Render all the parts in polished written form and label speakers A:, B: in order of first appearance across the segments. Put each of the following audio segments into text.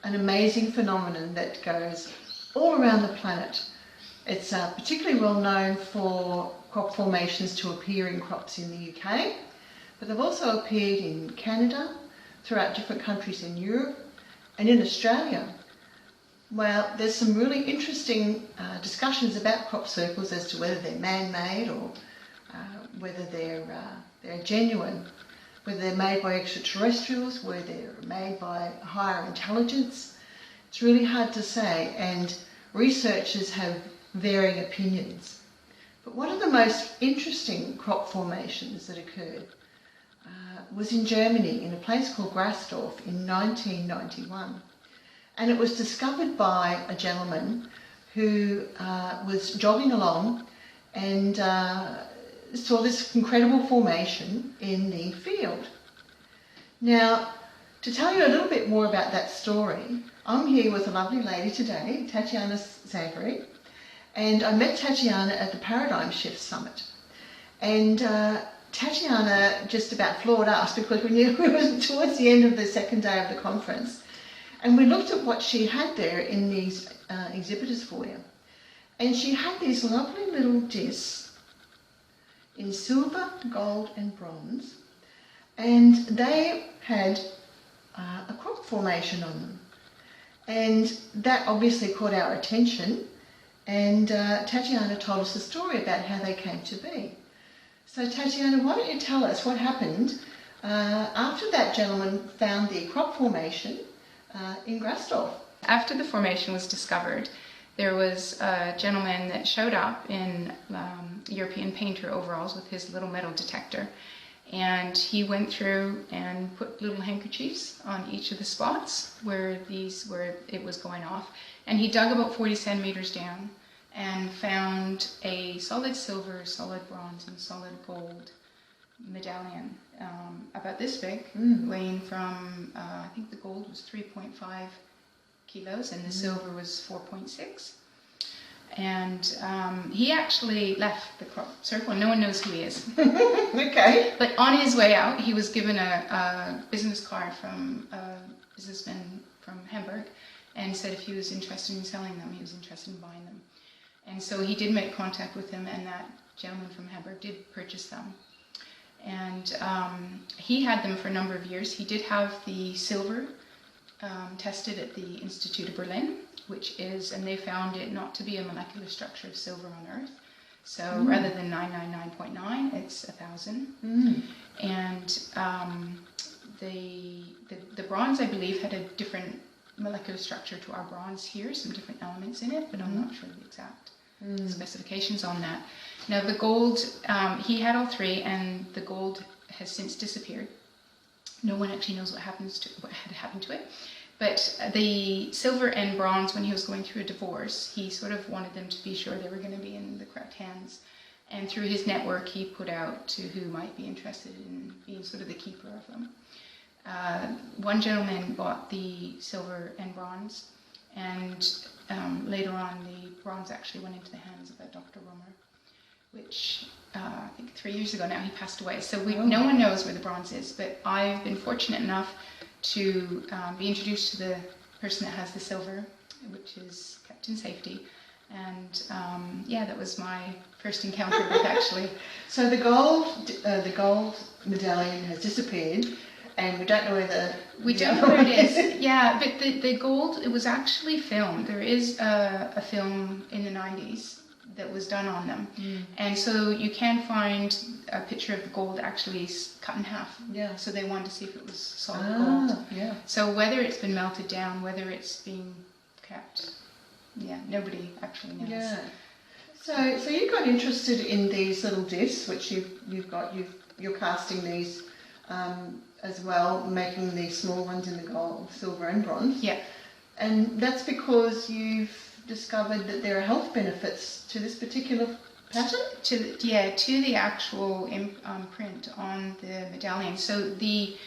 A: an amazing phenomenon that goes all around the planet. It's particularly well known for crop formations to appear in crops in the UK, but they've also appeared in Canada, throughout different countries in Europe, and in Australia. Well, there's some really interesting discussions about crop circles as to whether they're man-made or whether they're genuine, whether they're made by extraterrestrials, whether they're made by higher intelligence. It's really hard to say, and researchers have varying opinions. But one of the most interesting crop formations that occurred was in Germany, in a place called Grasdorf in 1991. And it was discovered by a gentleman who was jogging along and saw this incredible formation in the field. Now, to tell you a little bit more about that story, I'm here with a lovely lady today, Tatiana Savery, and I met Tatiana at the Paradigm Shift Summit. And Tatiana just about floored us because we knew it was towards the end of the second day of the conference. And we looked at what she had there in these exhibitors foyer. And she had these lovely little discs in silver, gold and bronze. And they had a crop formation on them. And that obviously caught our attention. And Tatiana told us a story about how they came to be. So Tatiana, why don't you tell us what happened after that gentleman found the crop formation in Grasdorf?
B: After the formation was discovered, there was a gentleman that showed up in European painter overalls with his little metal detector, and he went through and put little handkerchiefs on each of the spots where it was going off, and he dug about 40 centimeters down and found a solid silver, solid bronze and solid gold medallion about this big, weighing from, I think the gold was 3.5 kilos and the silver was 4.6. And he actually left the crop circle. No one knows who he is.
A: Okay.
B: But on his way out, he was given a business card from a businessman from Hamburg, and said if he was interested in selling them, he was interested in buying them. And so he did make contact with him, and that gentleman from Hamburg did purchase them. And he had them for a number of years. He did have the silver tested at the Institute of Berlin, and they found it not to be a molecular structure of silver on Earth. So rather than 999.9, it's 1,000. And the bronze, I believe, had a different molecular structure to our bronze here, some different elements in it, but I'm not sure the exact specifications on that. Now the gold, he had all three, and the gold has since disappeared. No one actually knows what had happened to it. But the silver and bronze, when he was going through a divorce, he sort of wanted them to be sure they were going to be in the correct hands. And through his network, he put out to who might be interested in being sort of the keeper of them. One gentleman bought the silver and bronze, and later on the bronze actually went into the hands of a Dr. Romer, which I think 3 years ago now he passed away. So no one knows where the bronze is, but I've been fortunate enough to be introduced to the person that has the silver, which is kept in safety. And that was my first encounter with actually.
A: So the gold medallion has disappeared, and we don't know whether...
B: We don't know where it is. Yeah, but the gold, it was actually filmed. There is a film in the 90s that was done on them. And so you can find a picture of the gold actually cut in half. Yeah. So they wanted to see if it was solid gold.
A: Yeah.
B: So whether it's been melted down, whether it's being kept, nobody actually knows.
A: Yeah. So you got interested in these little discs, which you're casting these as well, making these small ones in the gold, silver and bronze. Yeah. And that's because you've discovered that there are health benefits to this particular pattern?
B: To the actual imprint on the medallion. So these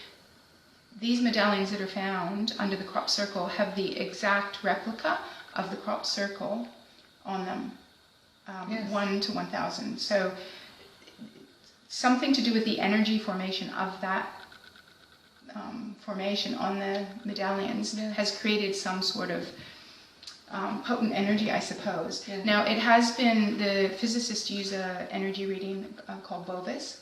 B: medallions that are found under the crop circle have the exact replica of the crop circle on them, 1 to 1,000. So something to do with the energy formation of that formation on the medallions has created some sort of potent energy, I suppose. Yeah. Now, it has been, the physicists use an energy reading called Bovis.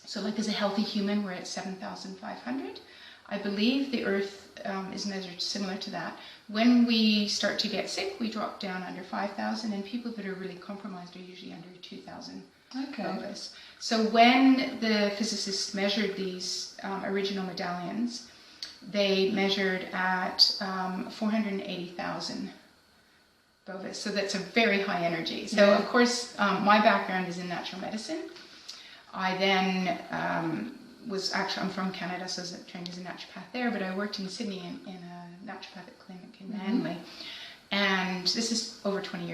B: So like as a healthy human, we're at 7,500. I believe the Earth is measured similar to that. When we start to get sick, we drop down under 5,000, and people that are really compromised are usually under 2,000. Okay. Bovis. So when the physicists measured these original medallions, they measured at 480,000 Bovis. So that's a very high energy. So of course, my background is in natural medicine. I then I'm from Canada, so I was trained as a naturopath there, but I worked in Sydney in a naturopathic clinic in Manly. And this is over 25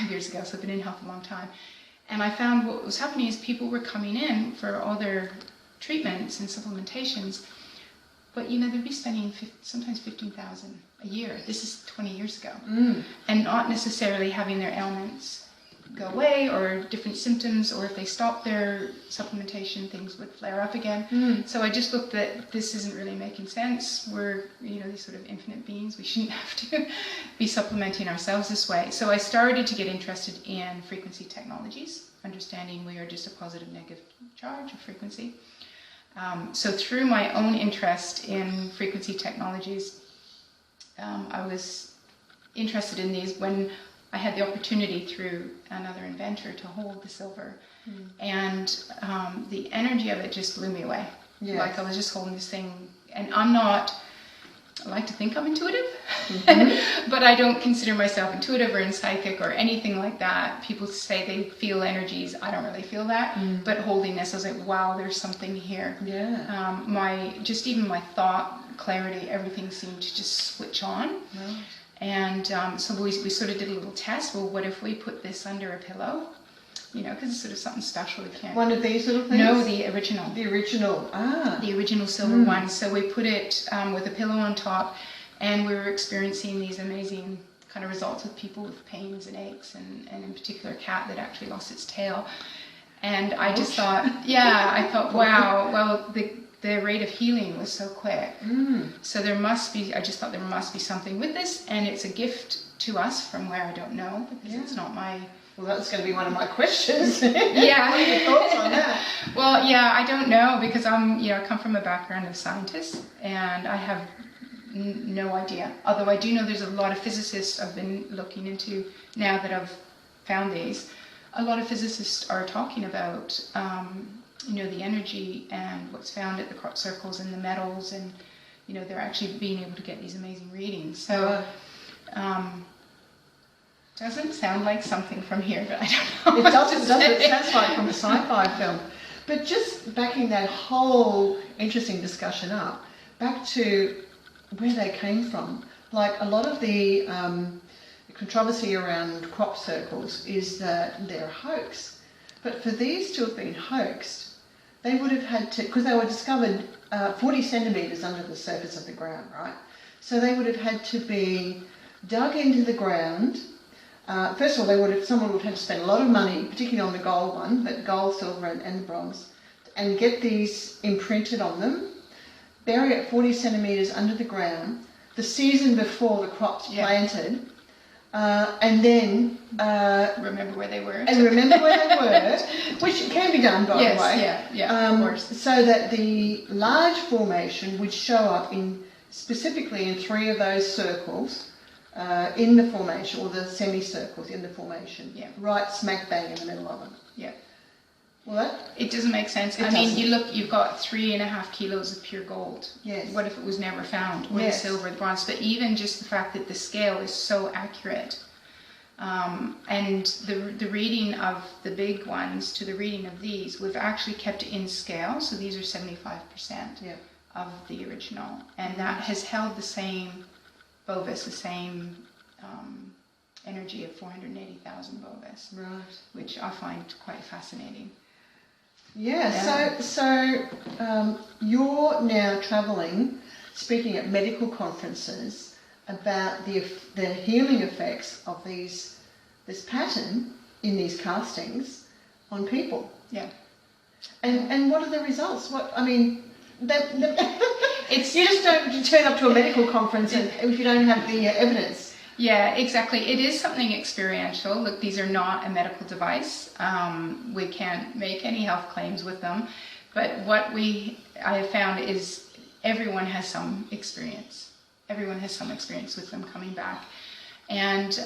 B: years ago, so I've been in health a long time. And I found what was happening is people were coming in for all their treatments and supplementations, but they'd be spending sometimes 15,000 a year. This is 20 years ago, and not necessarily having their ailments go away or different symptoms, or if they stopped their supplementation, things would flare up again. So I just looked at this isn't really making sense. We're these sort of infinite beings. We shouldn't have to be supplementing ourselves this way. So I started to get interested in frequency technologies, understanding we are just a positive negative charge of frequency. So through my own interest in frequency technologies, I was interested in these when I had the opportunity through another inventor to hold the silver, and the energy of it just blew me away. Yes. Like I was just holding this thing, and I like to think I'm intuitive, but I don't consider myself intuitive or psychic or anything like that. People say they feel energies. I don't really feel that, but holding this, I was like, wow, there's something here. Yeah. Even my thought clarity, everything seemed to just switch on. Right. And so we sort of did a little test. Well, what if we put this under a pillow? Because it's sort of something special. We can't. One of these little things? No, the original. The original. The original silver one. So we put it with a pillow on top, and we were experiencing these amazing kind of results with people with pains and aches, and in particular a cat that actually lost its tail. And I just thought, wow, well, the rate of healing was so quick. So I just thought there must be something with this, and it's a gift to us from where I don't know, because it's not my... Well, that's going to be one of my questions. Yeah. What are your thoughts on that? Well, I don't know, because I come from a background of scientists, and I have no idea. Although I do know there's a lot of physicists I've been looking into now that I've found these. A lot of physicists are talking about the energy and what's found at the crop circles and the metals, and they're actually being able to get these amazing readings. So doesn't sound like something from here, but I don't know. It doesn't. It sounds like from a sci-fi film. But just backing that whole interesting discussion up, back to where they came from. Like a lot of the controversy around crop circles is that they're a hoax. But for these to have been hoaxed, they would have had to, because they were discovered 40 centimetres under the surface of the ground, right? So they would have had to be dug into the ground. First of all, someone would have to spend a lot of money, particularly on the gold one, but gold, silver and the bronze, and get these imprinted on them, bury it 40 centimetres under the ground, the season before the crop's planted, and then... remember where they were. Which can be done, by the way. Of course. So that the large formation would show up specifically in 3 of those circles, in the formation, or the semicircles in the formation, right smack bang in the middle of them. Yeah. Well, it doesn't make sense. I mean, you've got 3.5 kilos of pure gold. Yes. What if it was never found? Or the silver, the bronze? But even just the fact that the scale is so accurate, and the reading of the big ones to the reading of these, we've actually kept it in scale. So these are 75% of the original, and that has held the same Bovis, the same energy of 480,000 Bovis, right? Which I find quite fascinating. So you're now travelling, speaking at medical conferences about the healing effects of this pattern in these castings on people. Yeah. And what are the results? It's
A: you just don't turn up to a medical conference if you don't have the evidence.
B: Yeah, exactly. It is something experiential. Look, these are not a medical device. We can't make any health claims with them. But what I have found is everyone has some experience. Everyone has some experience with them coming back. And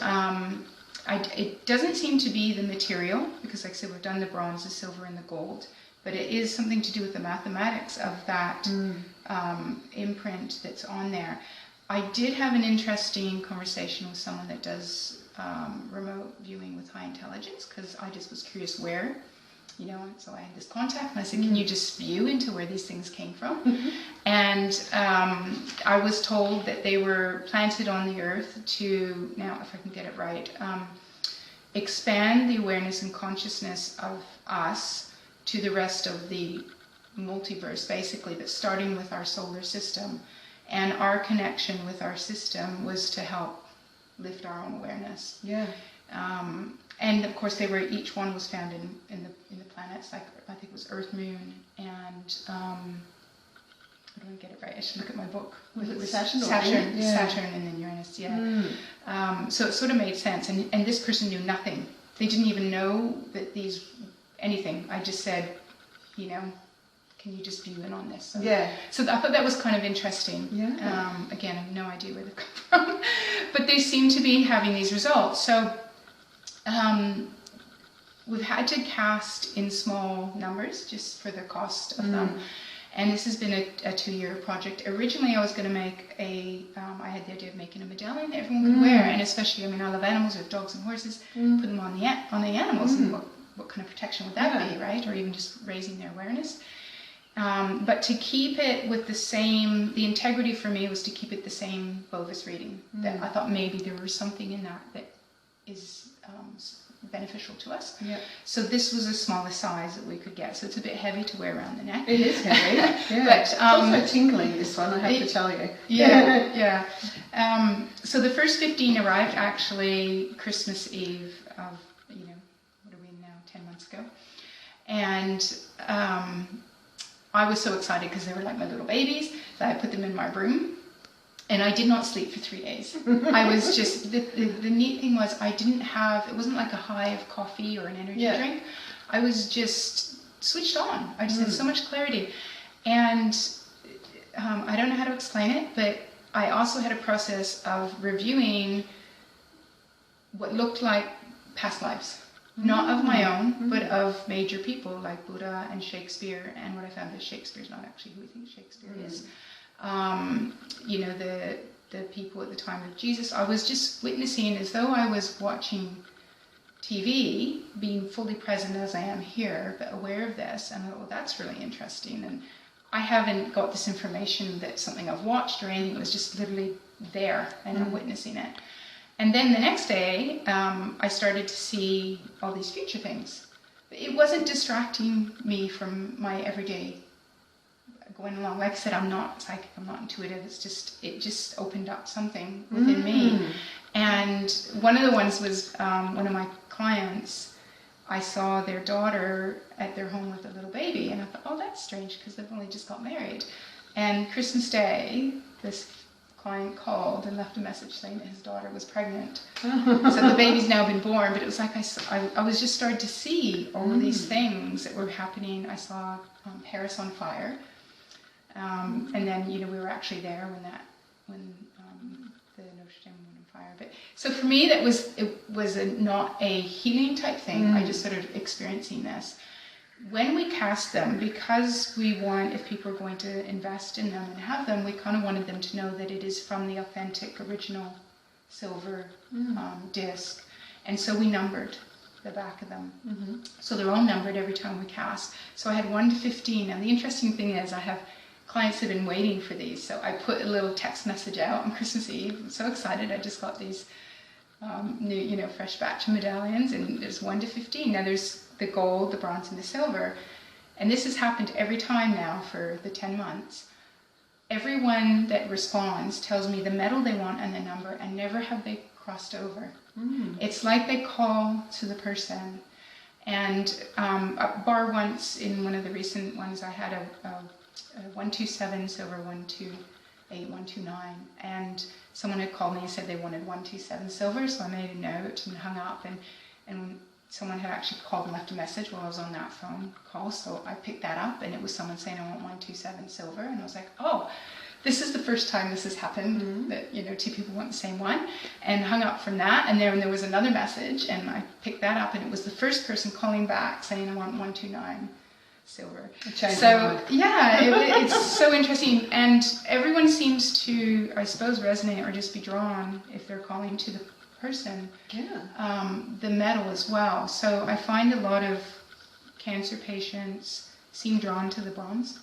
B: it doesn't seem to be the material, because like I said, we've done the bronze, the silver, and the gold. But it is something to do with the mathematics of that imprint that's on there. I did have an interesting conversation with someone that does remote viewing with high intelligence, because I just was curious where, so I had this contact and I said, can you just view into where these things came from? And I was told that they were planted on the earth to, now if I can get it right, expand the awareness and consciousness of us to the rest of the multiverse, basically, but starting with our solar system. And our connection with our system was to help lift our own awareness.
A: Yeah.
B: And of course, each one was found in the planets. Like I think it was Earth, Moon, and I don't get it right. I should look at my book.
A: Was it Saturn?
B: Saturn, and then Uranus. Yeah. So it sort of made sense. And this person knew nothing. They didn't even know that anything. I just said, can you just view in on this? So, so I thought that was kind of interesting.
A: Yeah.
B: Again, I have no idea where they've come from, but they seem to be having these results. So we've had to cast in small numbers just for the cost of them. And this has been a 2-year project. Originally, I was going to make I had the idea of making a medallion that everyone could wear, and especially, I love animals, with dogs and horses, put them on the animals, and what kind of protection would that be, right? Or even just raising their awareness. But to keep it with the integrity for me was to keep it the same Bovis reading. That I thought maybe there was something in that is beneficial to us.
A: Yeah.
B: So this was the smallest size that we could get. So it's a bit heavy to wear around the neck.
A: It is heavy. Yeah.
B: But
A: it's also tingly, this one, I have to tell you.
B: Yeah. So the first 15 arrived actually Christmas Eve of, what are we in now, 10 months ago. And I was so excited because they were like my little babies that I put them in my room. And I did not sleep for 3 days. I was just, the neat thing was it wasn't like a high of coffee or an energy drink. I was just switched on. I just had so much clarity. And I don't know how to explain it, but I also had a process of reviewing what looked like past lives. Not of my own, but of major people like Buddha and Shakespeare. And what I found is Shakespeare's not actually who we think Shakespeare is. The people at the time of Jesus, I was just witnessing as though I was watching TV, being fully present as I am here, but aware of this. And I thought, well, that's really interesting. And I haven't got this information that's something I've watched or anything. It was just literally there, and I'm witnessing it. And then the next day, I started to see all these future things. It wasn't distracting me from my everyday going along. Like I said, I'm not psychic, I'm not intuitive. It just opened up something within me. And one of the ones was one of my clients. I saw their daughter at their home with a little baby, and I thought, oh, that's strange because they've only just got married. And Christmas Day, this client called and left a message saying that his daughter was pregnant. So the baby's now been born, but it was like I was just starting to see all of these things that were happening. I saw Paris on fire. And then, we were actually there when the Notre Dame went on fire. But so for me, it was not a healing type thing. I just started experiencing this. When we cast them, because we want, if people are going to invest in them and have them, we kind of wanted them to know that it is from the authentic, original silver disc. And so we numbered the back of them. So they're all numbered every time we cast. So I had 1 to 15. And the interesting thing is I have clients have been waiting for these. So I put a little text message out on Christmas Eve. I'm so excited. I just got these new, fresh batch of medallions, and there's 1 to 15. Now there's the gold, the bronze, and the silver. And this has happened every time now for the 10 months. Everyone that responds tells me the medal they want and the number, and never have they crossed over. It's like they call to the person. And bar once in one of the recent ones, I had 127 silver, 128, 129, and someone had called me and said they wanted 127 silver, so I made a note and hung up, and someone had actually called and left a message while I was on that phone call, so I picked that up, and it was someone saying I want 127 silver, and I was like, oh, this is the first time this has happened, that, you know, two people want the same one, and hung up from that, and then there was another message, and I picked that up, and it was the first person calling back saying I want 129 silver. So yeah, it's so interesting, and everyone seems to, I suppose, resonate or just be drawn if they're calling to the person, the metal as well. So I find a lot of cancer patients seem drawn to the bronze,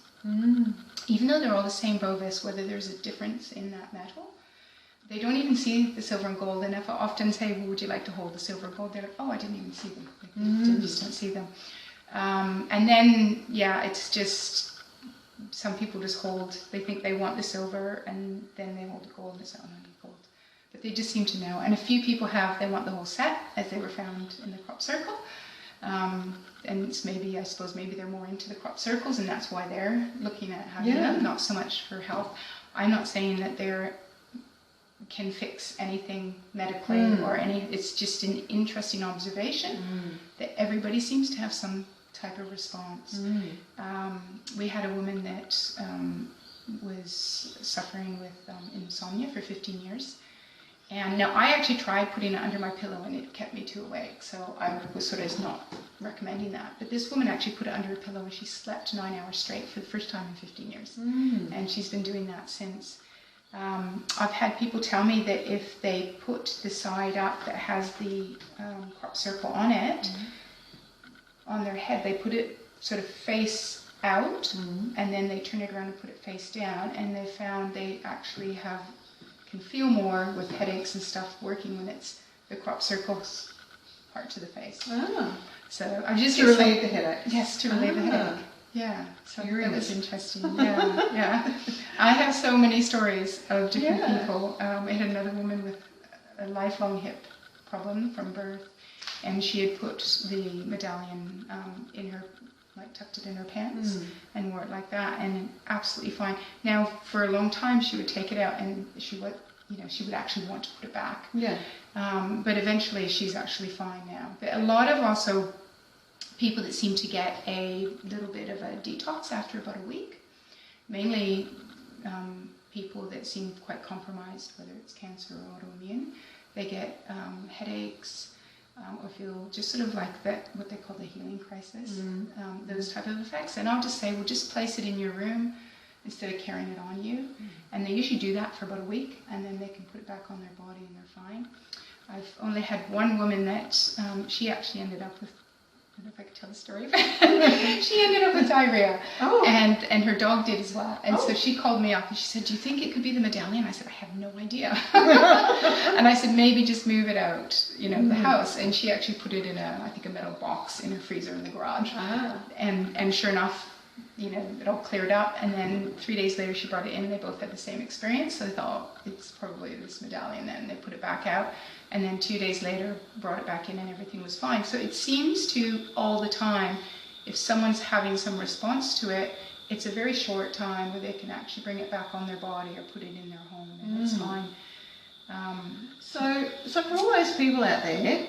B: even though they're all the same Bovis, whether there's a difference in that metal. They don't even see the silver and gold, and if I often say, well, would you like to hold the silver and gold, they're like, oh, I didn't even see them. They just don't see them. And then, yeah, it's just, some people just hold, they think they want the silver, and then they hold the gold, and it's not only gold. But they just seem to know. And a few people they want the whole set, as they were found in the crop circle. And it's maybe, I suppose, maybe they're more into the crop circles, and that's why they're looking at having them, not so much for health. I'm not saying that they can fix anything medically or any, it's just an interesting observation that everybody seems to have some type of response. We had a woman that was suffering with insomnia for 15 years. And now I actually tried putting it under my pillow, and it kept me too awake, so I was sort of not recommending that. But this woman actually put it under her pillow, and she slept 9 hours straight for the first time in 15 years. And she's been doing that since. I've had people tell me that if they put the side up that has the crop circle on it, on their head, they put it sort of face out, and then they turn it around and put it face down, and they found they actually can feel more with headaches and stuff working when it's the crop circles part to the face. So I just
A: to relieve the headache.
B: Yes, to relieve the headache. Yeah, so that was interesting. Yeah. I have so many stories of different people. I had another woman with a lifelong hip problem from birth, and she had put the medallion in her, like tucked it in her pants and wore it like that, and absolutely fine. Now, for a long time, she would take it out, and she would actually want to put it back. But eventually, she's actually fine now. But a lot of also people that seem to get a little bit of a detox after about a week, mainly people that seem quite compromised, whether it's cancer or autoimmune. They get headaches, or feel just sort of like that, what they call the healing crisis, those type of effects. And I'll just say, well, just place it in your room instead of carrying it on you. And they usually do that for about a week, and then they can put it back on their body and they're fine. I've only had one woman that she actually ended up with, I don't know if I could tell the story, but she ended up with diarrhea, and her dog did as well. And so she called me up and she said, do you think it could be the medallion? I said, I have no idea. And I said, maybe just move it out, the house. And she actually put it in I think a metal box in her freezer in the garage. And sure enough, it all cleared up. And then 3 days later, she brought it in, and they both had the same experience. So they thought, it's probably this medallion. Then they put it back out. And then 2 days later, brought it back in, and everything was fine. So it seems to, all the time, if someone's having some response to it, it's a very short time where they can actually bring it back on their body or put it in their home, and it's fine.
A: So for all those people out there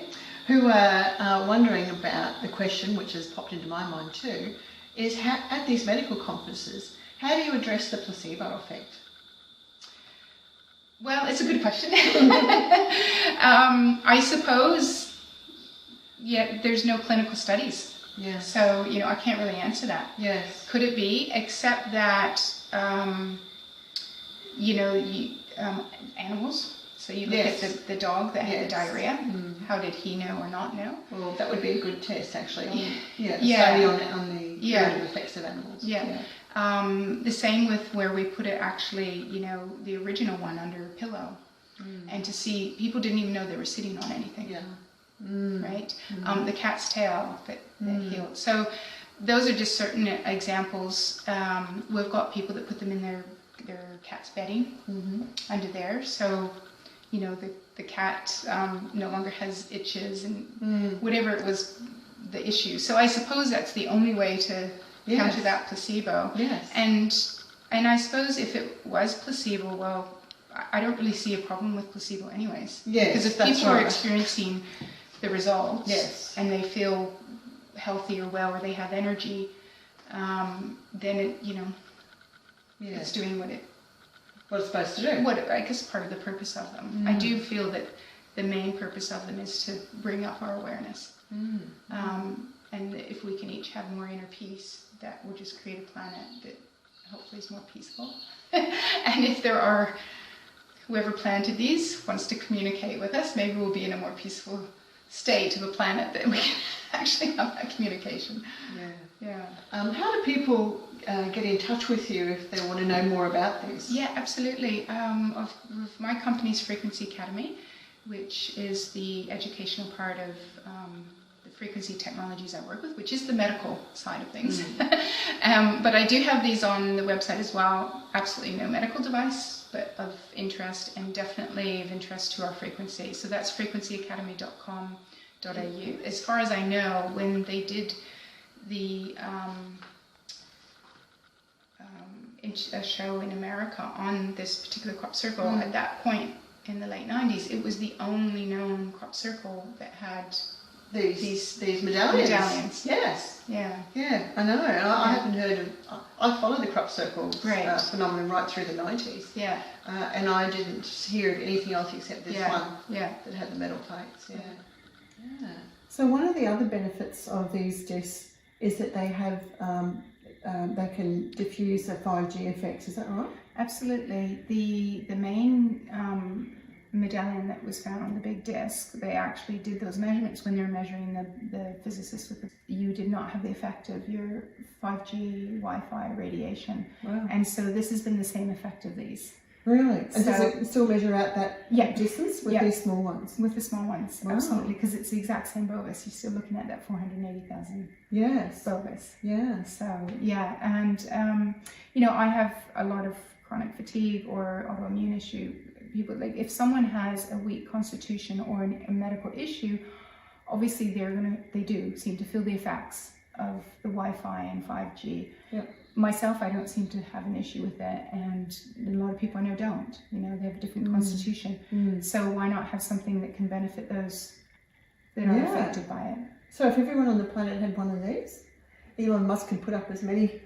A: who are wondering about the question, which has popped into my mind too, is at these medical conferences, how do you address the placebo effect?
B: Well, it's a good question. I suppose, there's no clinical studies. So, I can't really answer that. Could it be, except that, animals. So you look at the dog that had the diarrhea. How did he know or not know?
A: Well, that would be a good test, actually. On the curative effects of animals. The same with where we put it, actually, the original one under a pillow. And to see, people didn't even know they were sitting on anything. Right? The cat's tail that healed. So those are just certain examples. We've got people that put them in their cat's bedding under there. So, the cat no longer has itches and whatever it was the issue. So I suppose that's the only way to
B: counter that placebo.
A: Yes.
B: And I suppose if it was placebo, well, I don't really see a problem with placebo anyways.
A: Yes,
B: because if
A: that's
B: people are
A: right.
B: experiencing the results,
A: Yes.
B: and they feel healthy or well, or they have energy, then it, it's doing what
A: it's supposed to do.
B: What I guess part of the purpose of them. I do feel that the main purpose of them is to bring up our awareness. And if we can each have more inner peace, that will just create a planet that hopefully is more peaceful. And if there are, whoever planted these wants to communicate with us, maybe we'll be in a more peaceful state of a planet that we can actually have that communication. Yeah.
A: How do people get in touch with you if they want to know more about this?
B: Yeah, absolutely. Of my company's Frequency Academy, which is the educational part of the frequency technologies I work with, which is the medical side of things. But I do have these on the website as well. Absolutely no medical device, but of interest, and definitely of interest to our frequency. So that's frequencyacademy.com.au. As far as I know, when they did the a show in America on this particular crop circle, at that point in the late 90s, it was the only known crop circle that had
A: these medallions. Yes.
B: Yeah,
A: I know. And I haven't heard of. I follow the crop circle phenomenon right through the 90s.
B: Yeah.
A: And I didn't hear of anything else except this one that had the metal plates. Yeah.
C: So one of the other benefits of these discs is that they have they can diffuse the 5G effects. Is that right?
B: Absolutely. The main medallion that was found on the big disc, they actually did those measurements when they were measuring the physicists with you did not have the effect of your 5G Wi-Fi radiation.
C: Wow.
B: And so this has been the same effect of these.
C: Really? And
B: So,
C: does it still measure out that distance with these small ones?
B: With the small ones,
C: Wow.
B: absolutely, because it's the exact same bovis. You're still looking at that 480,000
C: Yes.
B: bovis.
C: Yes.
B: So, and I have a lot of chronic fatigue or autoimmune issue. People, like, if someone has a weak constitution or a medical issue, obviously they do seem to feel the effects of the Wi-Fi and 5G.
C: Yep.
B: Myself, I don't seem to have an issue with it, and a lot of people I know don't. They have a different constitution. So why not have something that can benefit those that are affected by it?
C: So if everyone on the planet had one of these, Elon Musk can put up as many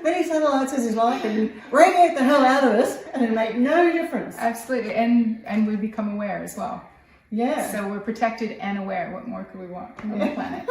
C: many satellites as he's like and radiate the hell out of us, and it'd make no difference.
B: Absolutely, and we become aware as well.
C: Yeah.
B: So we're protected and aware. What more could we want on the planet?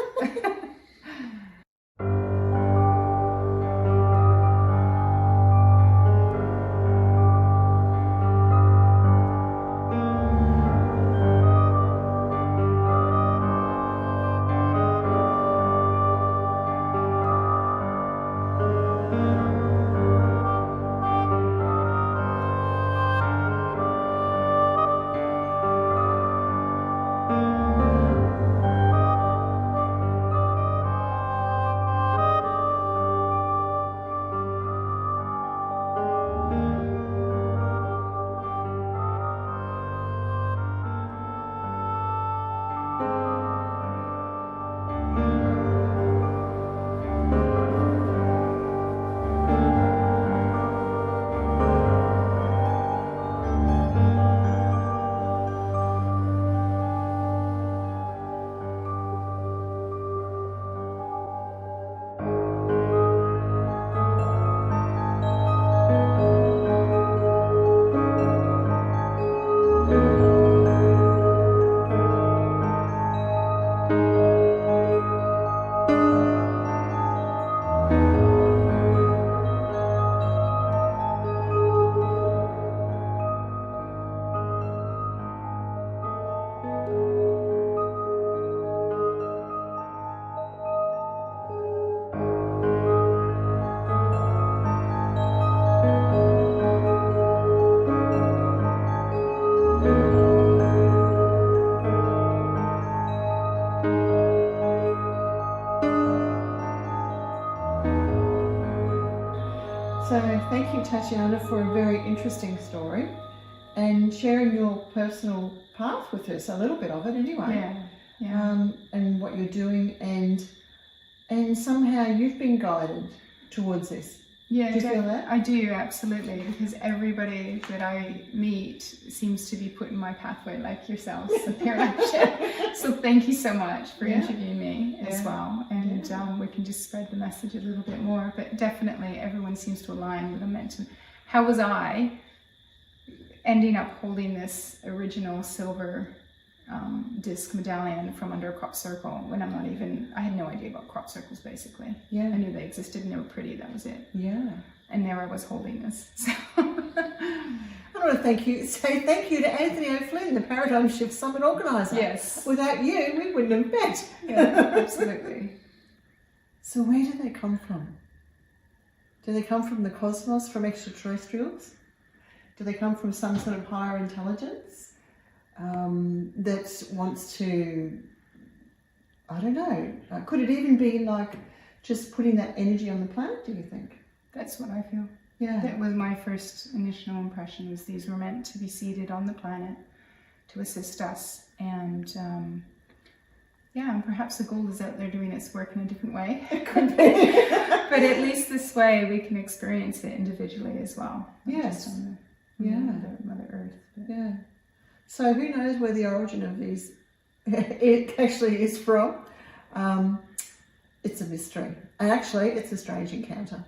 C: So thank you, Tatiana, for a very interesting story and sharing your personal path with us, a little bit of it anyway.
B: Yeah.
C: And what you're doing, and and somehow you've been guided towards this.
B: Yeah,
C: Do you feel that?
B: I do, absolutely, because everybody that I meet seems to be put in my pathway, like yourselves. So, so thank you so much for interviewing me as well, and we can just spread the message a little bit more. But definitely, everyone seems to align with the mention. How was I ending up holding this original silver disc medallion from under a crop circle when I had no idea about crop circles, basically.
C: Yeah.
B: I knew they existed and they were pretty, that was it.
C: Yeah.
B: And there I was holding this. So.
C: I want to say thank you to Anthony O'Flynn, the Paradigm Shift Summit organiser.
B: Yes.
C: Without you, we wouldn't have met.
B: Yeah, absolutely.
C: So where do they come from? Do they come from the cosmos, from extraterrestrials? Do they come from some sort of higher intelligence that wants to, I don't know, could it even be like just putting that energy on the planet, do you think?
B: That's what I feel.
C: Yeah.
B: That was my first initial impression, was these were meant to be seated on the planet to assist us. And and perhaps the gold is out there doing its work in a different way.
C: It could be.
B: But at least this way we can experience it individually as well.
C: Yes.
B: Just on Mother Earth. But.
C: Yeah. So who knows where the origin of these it actually is from? It's a mystery. And actually, it's a strange encounter.